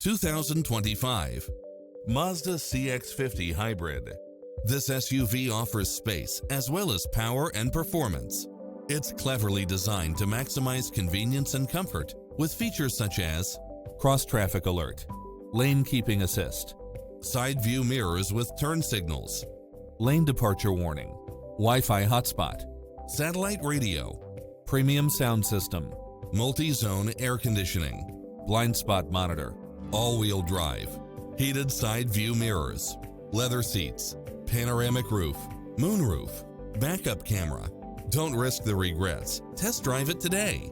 2025 Mazda CX-50 Hybrid. This SUV offers space as well as power and performance. It's cleverly designed to maximize convenience and comfort with features such as cross-traffic alert, lane keeping assist, side view mirrors with turn signals, lane departure warning, Wi-Fi hotspot, satellite radio, premium sound system, multi-zone air conditioning, blind spot monitor, all-wheel drive, heated side view mirrors, leather seats, panoramic roof, moonroof, backup camera. Don't risk the regrets. Test drive it today.